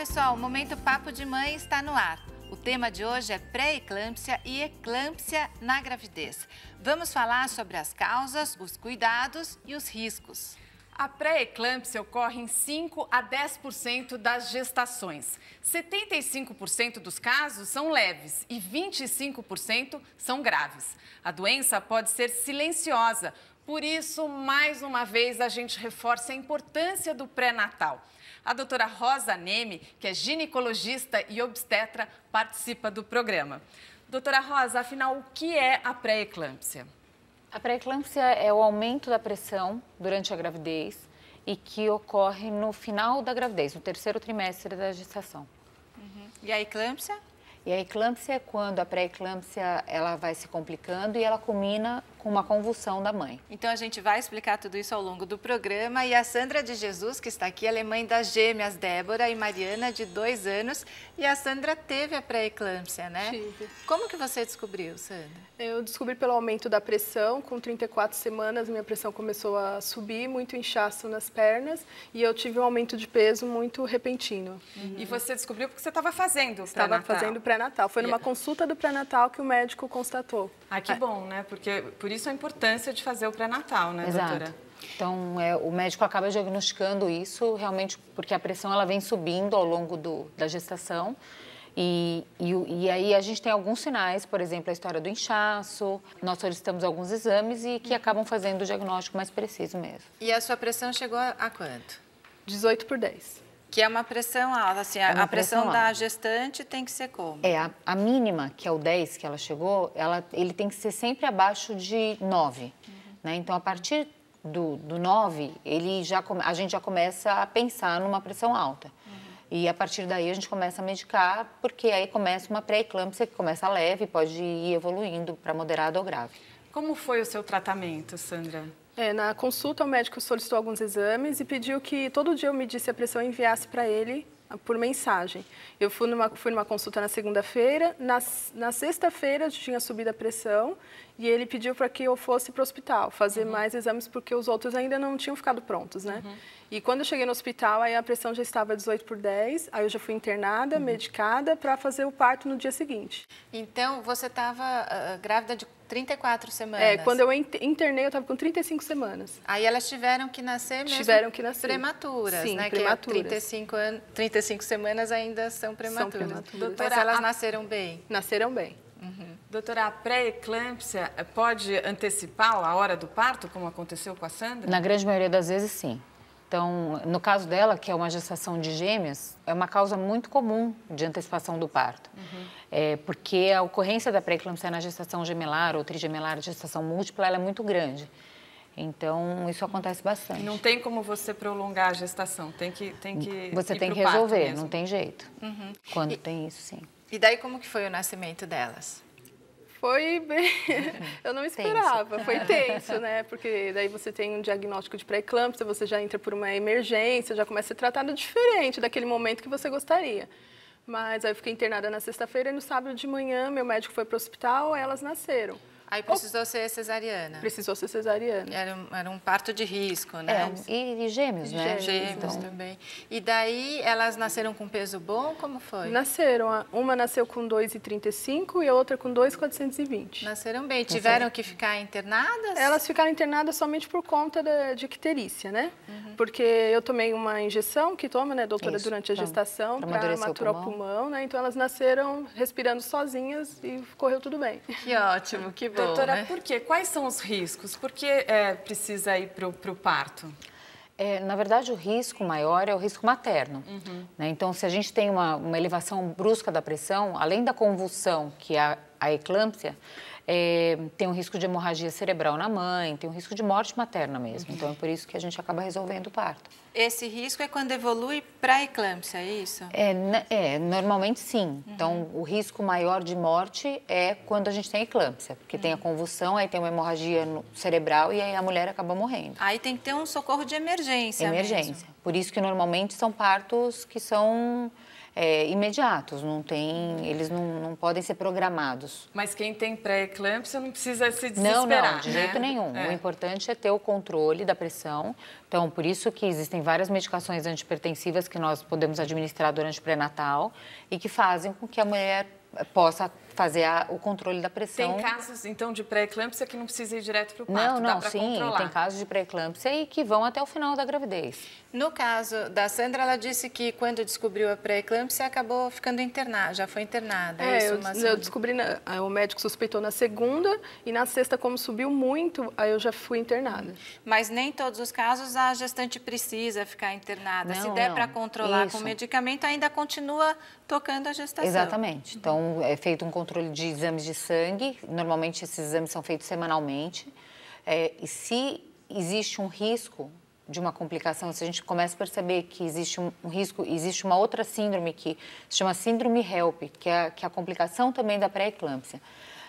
pessoal, o Momento Papo de Mãe está no ar. O tema de hoje é pré-eclâmpsia e eclâmpsia na gravidez. Vamos falar sobre as causas, os cuidados e os riscos. A pré-eclâmpsia ocorre em 5 a 10% das gestações. 75% dos casos são leves e 25% são graves. A doença pode ser silenciosa, por isso, mais uma vez, a gente reforça a importância do pré-natal. A doutora Rosa Neme, que é ginecologista e obstetra, participa do programa. Doutora Rosa, afinal, o que é a pré-eclâmpsia? A pré-eclâmpsia é o aumento da pressão durante a gravidez e que ocorre no final da gravidez, no terceiro trimestre da gestação. E a eclâmpsia? E a eclâmpsia é quando a pré-eclâmpsia ela vai se complicando e ela culmina com uma convulsão da mãe. Então a gente vai explicar tudo isso ao longo do programa. E a Sandra de Jesus, que está aqui, ela é mãe das gêmeas Débora e Mariana, de 2 anos. E a Sandra teve a pré-eclâmpsia, né? Tive. Como que você descobriu, Sandra? Eu descobri pelo aumento da pressão. Com 34 semanas, minha pressão começou a subir, muito inchaço nas pernas. E eu tive um aumento de peso muito repentino. E você descobriu porque você estava fazendo o Estava pré-natal. fazendo pré-natal. Foi numa consulta do pré-natal que o médico constatou. Ah, que bom, né? Porque por isso a importância de fazer o pré-natal, né, Exato. doutora? Então, o médico acaba diagnosticando isso realmente porque a pressão ela vem subindo ao longo da gestação. E aí a gente tem alguns sinais, por exemplo, a história do inchaço, nós solicitamos alguns exames e que acabam fazendo o diagnóstico mais preciso mesmo. E a sua pressão chegou a quanto? 18/10. Que é uma pressão alta, assim, uma a pressão pressão da alta. gestante tem que ser como? A mínima, que é o 10 que ela chegou, ele tem que ser sempre abaixo de 9. Né? Então, a partir do 9, a gente já começa a pensar numa pressão alta. E a partir daí a gente começa a medicar, porque aí começa uma pré-eclâmpsia que começa leve, pode ir evoluindo para moderada ou grave. Como foi o seu tratamento, Sandra? Na consulta, o médico solicitou alguns exames e pediu que todo dia eu medisse a pressão e enviasse para ele por mensagem. Eu fui numa consulta na segunda-feira, na sexta-feira tinha subido a pressão e ele pediu para que eu fosse para o hospital fazer mais exames porque os outros ainda não tinham ficado prontos, né? E quando eu cheguei no hospital, aí a pressão já estava 18/10, aí eu já fui internada, medicada para fazer o parto no dia seguinte. Então, você estava grávida de 34 semanas. Quando eu internei, eu estava com 35 semanas. Aí elas tiveram que nascer mesmo prematuras, Sim, né? prematuras. Que 35 semanas ainda são prematuras. prematuras. Mas elas nasceram bem? Nasceram bem. Doutora, a pré-eclâmpsia pode antecipar a hora do parto, como aconteceu com a Sandra? Na grande maioria das vezes, sim. Então, no caso dela, que é uma gestação de gêmeas, é uma causa muito comum de antecipação do parto. Porque a ocorrência da pré-eclâmpsia na gestação gemelar ou trigemelar, gestação múltipla, ela é muito grande. Então, isso acontece bastante. Não tem como você prolongar a gestação, tem que Você ir tem que pro parto resolver, mesmo. não tem jeito. Quando tem isso, sim. E daí, como que foi o nascimento delas? Foi bem... Eu não esperava, foi tenso, né? Porque daí você tem um diagnóstico de pré-eclâmpsia, você já entra por uma emergência, já começa a ser tratado diferente daquele momento que você gostaria. Mas aí eu fiquei internada na sexta-feira e no sábado de manhã meu médico foi para o hospital, elas nasceram. Aí precisou ser cesariana? Precisou ser cesariana. Era um parto de risco, né? E gêmeos, né? Gêmeos também. E daí, elas nasceram com peso bom? Como foi? Nasceram. Uma nasceu com 2,35 e a outra com 2,420. Nasceram bem. Tiveram que ficar internadas? Elas ficaram internadas somente por conta de icterícia, né? Porque eu tomei uma injeção que toma, né, doutora, Isso, durante a gestação para maturar o pulmão, né? Então elas nasceram respirando sozinhas e correu tudo bem. Que ótimo, que bom. Doutora, né? por quê? Quais são os riscos? Por que precisa ir para o parto? Na verdade, o risco maior é o risco materno. Né? Então, se a gente tem uma elevação brusca da pressão, além da convulsão, que é a eclâmpsia, tem um risco de hemorragia cerebral na mãe, tem um risco de morte materna mesmo. Então, é por isso que a gente acaba resolvendo o parto. Esse risco é quando evolui para a eclâmpsia, é isso? Normalmente sim. Então, o risco maior de morte é quando a gente tem eclâmpsia, porque tem a convulsão, aí tem uma hemorragia cerebral e aí a mulher acaba morrendo. Aí tem que ter um socorro de emergência Emergência. mesmo. Por isso que normalmente são partos que são imediatos, eles não podem ser programados. Mas quem tem pré-eclâmpsia não precisa se desesperar, Não, de jeito nenhum. O importante é ter o controle da pressão. Então, por isso que existem várias medicações antihipertensivas que nós podemos administrar durante o pré-natal e que fazem com que a mulher possa fazer o controle da pressão. Tem casos, então, de pré-eclâmpsia que não precisa ir direto para o parto, dá para controlar? Tem casos de pré-eclâmpsia e que vão até o final da gravidez. No caso da Sandra, ela disse que quando descobriu a pré-eclâmpsia, acabou ficando internada, já foi internada. Eu descobri, o médico suspeitou na segunda e na sexta, como subiu muito, aí eu já fui internada. Mas nem todos os casos a gestante precisa ficar internada. Se der para controlar com medicamento, ainda continua tocando a gestação. Exatamente. Então, é feito um controle de exames de sangue. Normalmente, esses exames são feitos semanalmente. E se existe um risco de uma complicação, se a gente começa a perceber que existe um risco, existe uma outra síndrome que se chama síndrome HELP, que é a complicação também da pré-eclâmpsia.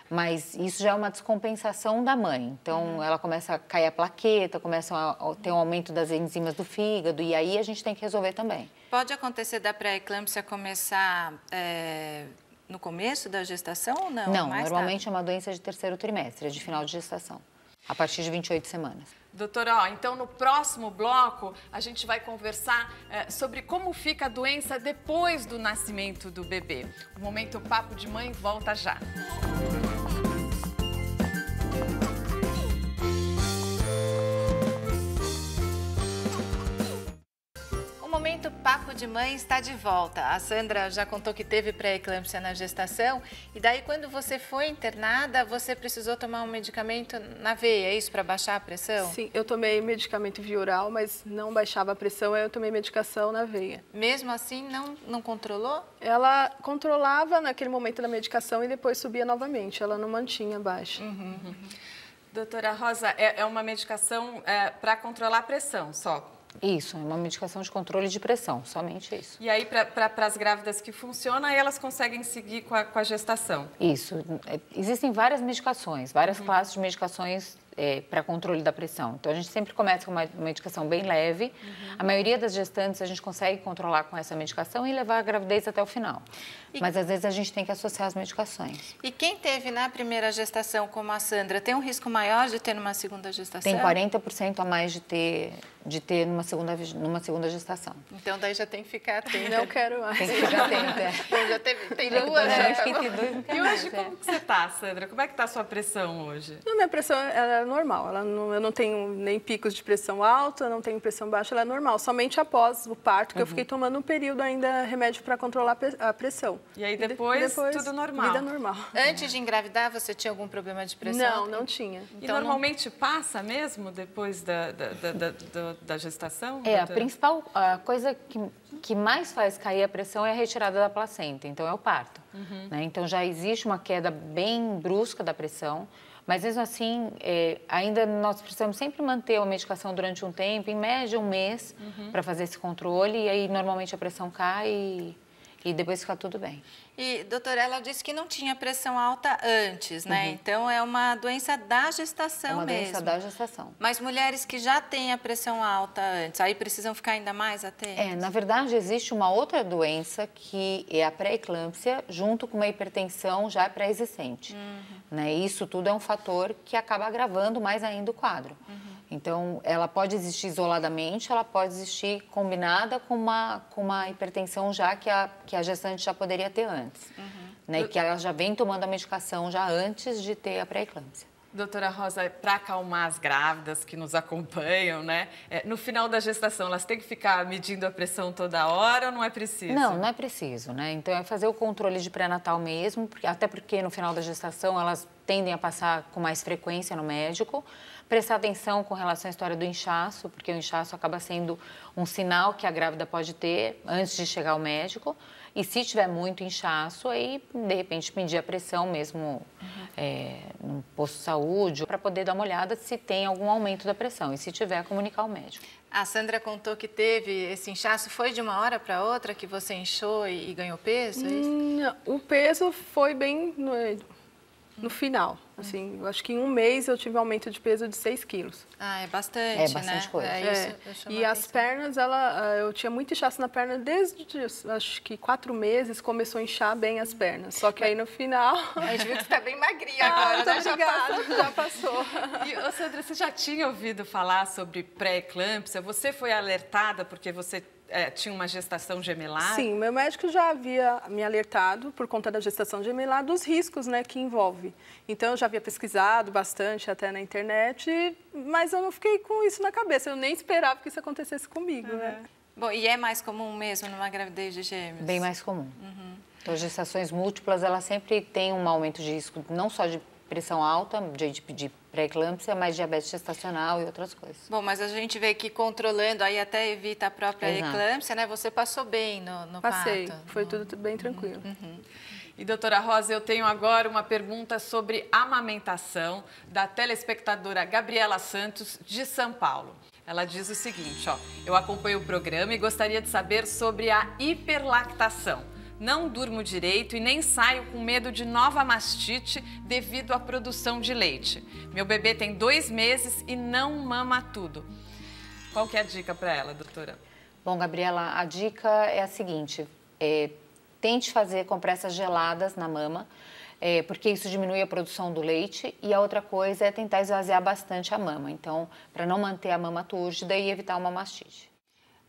Mas isso já é uma descompensação da mãe. Então, ela começa a cair a plaqueta, começa a ter um aumento das enzimas do fígado, e aí a gente tem que resolver também. Pode acontecer da pré-eclâmpsia começar no começo da gestação ou não? Não, normalmente é uma doença de terceiro trimestre, é de final de gestação, a partir de 28 semanas. Doutora, então no próximo bloco a gente vai conversar sobre como fica a doença depois do nascimento do bebê. O Momento Papo de Mãe volta já. O Momento Papo de Mãe está de volta. A Sandra já contou que teve pré-eclâmpsia na gestação e daí quando você foi internada, você precisou tomar um medicamento na veia, é isso, para baixar a pressão? Sim, eu tomei medicamento via oral, mas não baixava a pressão, aí eu tomei medicação na veia. Mesmo assim, não controlou? Ela controlava naquele momento da medicação e depois subia novamente, ela não mantinha baixa. Doutora Rosa, é uma medicação para controlar a pressão só? Isso, é uma medicação de controle de pressão, somente isso. E aí, para as grávidas que funciona, aí elas conseguem seguir com a gestação? Isso. Existem várias medicações, várias classes de medicações para controle da pressão. Então, a gente sempre começa com uma medicação bem leve. A maioria das gestantes a gente consegue controlar com essa medicação e levar a gravidez até o final. Mas, às vezes, a gente tem que associar as medicações. E quem teve na primeira gestação, como a Sandra, tem um risco maior de ter numa segunda gestação? Tem 40% a mais de ter numa segunda gestação. Então, daí já tem que ficar atenta. Não quero mais. Tem que ficar atenta. Então, já tem duas, E hoje, como que você está, Sandra? Como é que está a sua pressão hoje? Não, minha pressão é normal. Eu não tenho nem picos de pressão alta, não tenho pressão baixa, ela é normal. Somente após o parto, que eu fiquei tomando um período ainda remédio para controlar a pressão. E aí depois tudo normal? Vida normal. Antes de engravidar, você tinha algum problema de pressão? Não tinha. E então, normalmente passa mesmo depois da gestação? A principal coisa que mais faz cair a pressão é a retirada da placenta, então é o parto. Né? Então já existe uma queda bem brusca da pressão, mas mesmo assim, ainda nós precisamos sempre manter a medicação durante um tempo, em média um mês, para fazer esse controle, e aí normalmente a pressão cai e depois fica tudo bem. E, doutora, ela disse que não tinha pressão alta antes, né? Então, é uma doença da gestação mesmo. É uma doença da gestação. Mas mulheres que já têm a pressão alta antes, aí precisam ficar ainda mais atentas? Na verdade, existe uma outra doença que é a pré-eclâmpsia, junto com uma hipertensão já pré-existente. Né? Isso tudo é um fator que acaba agravando mais ainda o quadro. Então, ela pode existir isoladamente, ela pode existir combinada com uma hipertensão já que a gestante já poderia ter antes. Né? Que ela já vem tomando a medicação já antes de ter a pré-eclâmpsia. Doutora Rosa, para acalmar as grávidas que nos acompanham, né? No final da gestação, elas têm que ficar medindo a pressão toda hora ou não é preciso? Não é preciso, né? Então, é fazer o controle de pré-natal mesmo, até porque no final da gestação elas tendem a passar com mais frequência no médico. Prestar atenção com relação à história do inchaço, porque o inchaço acaba sendo um sinal que a grávida pode ter antes de chegar ao médico. E se tiver muito inchaço, aí, de repente, medir a pressão mesmo no posto de saúde, para poder dar uma olhada se tem algum aumento da pressão. E se tiver, comunicar ao médico. A Sandra contou que teve esse inchaço, foi de uma hora para outra que você inchou e ganhou peso? É isso? O peso foi bem no final. Assim, eu acho que em um mês eu tive um aumento de peso de 6 quilos. Ah, é bastante, É bastante coisa. E as pernas, eu tinha muito inchaço na perna desde, acho que 4 meses, começou a inchar bem as pernas. Só que aí no final... A gente viu que você está bem magrinha agora, né? Já passou. E, Sandra, você já tinha ouvido falar sobre pré-eclâmpsia? Você foi alertada porque você tinha uma gestação gemelar? Sim, meu médico já havia me alertado, por conta da gestação gemelar, dos riscos, né, que envolve. Então, eu já havia pesquisado bastante até na internet, mas eu não fiquei com isso na cabeça. Eu nem esperava que isso acontecesse comigo, né? Bom, e é mais comum mesmo numa gravidez de gêmeos? Bem mais comum. Então, gestações múltiplas, elas sempre têm um aumento de risco, não só de pressão alta, de pré-eclâmpsia, mas diabetes gestacional e outras coisas. Bom, mas a gente vê que controlando aí até evita a própria eclâmpsia, né? Você passou bem no Passei, parto. foi tudo bem tranquilo. E, doutora Rosa, eu tenho agora uma pergunta sobre amamentação da telespectadora Gabriela Santos, de São Paulo. Ela diz o seguinte, ó, eu acompanho o programa e gostaria de saber sobre a hiperlactação. Não durmo direito e nem saio com medo de nova mastite devido à produção de leite. Meu bebê tem 2 meses e não mama tudo. Qual que é a dica para ela, doutora? Bom, Gabriela, a dica é a seguinte, tente fazer compressas geladas na mama, porque isso diminui a produção do leite, e a outra coisa é tentar esvaziar bastante a mama, então, para não manter a mama túrgida e evitar uma mastite.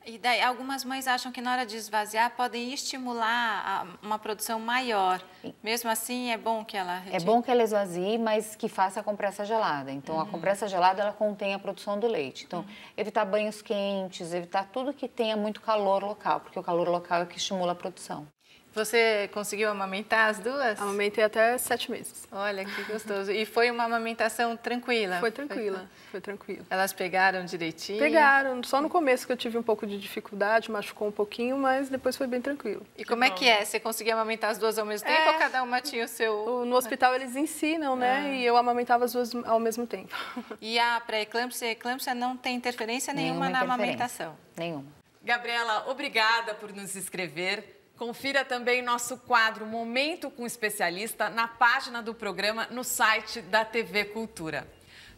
E daí, algumas mães acham que na hora de esvaziar podem estimular uma produção maior. Mesmo assim, é bom que ela retire? É bom que ela esvazie, mas que faça a compressa gelada. Então, a compressa gelada, ela contém a produção do leite. Então, evitar banhos quentes, evitar tudo que tenha muito calor local, porque o calor local é que estimula a produção. Você conseguiu amamentar as duas? Amamentei até 7 meses. Olha, que gostoso. E foi uma amamentação tranquila? Foi tranquila, foi tranquila. Elas pegaram direitinho? Pegaram, só no começo que eu tive um pouco de dificuldade, machucou um pouquinho, mas depois foi bem tranquilo. E como é que é? Você conseguia amamentar as duas ao mesmo tempo ou cada uma tinha o seu... No hospital eles ensinam, né? E eu amamentava as duas ao mesmo tempo. E a pré-eclâmpsia e a eclâmpsia não tem interferência nenhuma na amamentação? Nenhuma. Gabriela, obrigada por nos escrever. Confira também nosso quadro Momento com Especialista na página do programa no site da TV Cultura.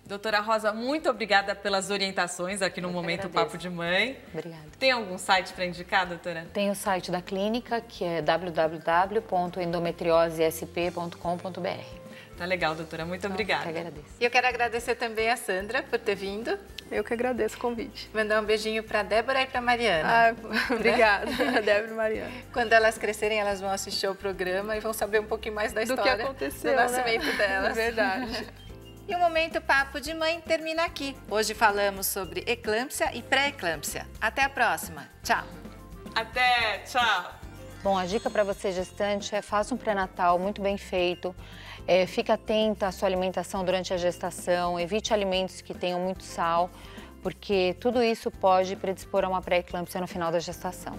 Doutora Rosa, muito obrigada pelas orientações aqui no Momento Papo de Mãe. Obrigada. Tem algum site para indicar, doutora? Tem o site da clínica, que é www.endometriosesp.com.br. Tá legal, doutora. Muito obrigada. Eu que agradeço. E eu quero agradecer também a Sandra por ter vindo. Eu que agradeço o convite. Mandar um beijinho para a Débora e para a Mariana. Obrigada, Débora e Mariana. Quando elas crescerem, elas vão assistir o programa e vão saber um pouquinho mais da história do que aconteceu, do nascimento delas. É verdade. E o Momento Papo de Mãe termina aqui. Hoje falamos sobre eclâmpsia e pré-eclâmpsia. Até a próxima. Tchau. Até, tchau. Bom, a dica para você gestante é faça um pré-natal muito bem feito. Fique atenta à sua alimentação durante a gestação, evite alimentos que tenham muito sal, porque tudo isso pode predispor a uma pré-eclâmpsia no final da gestação.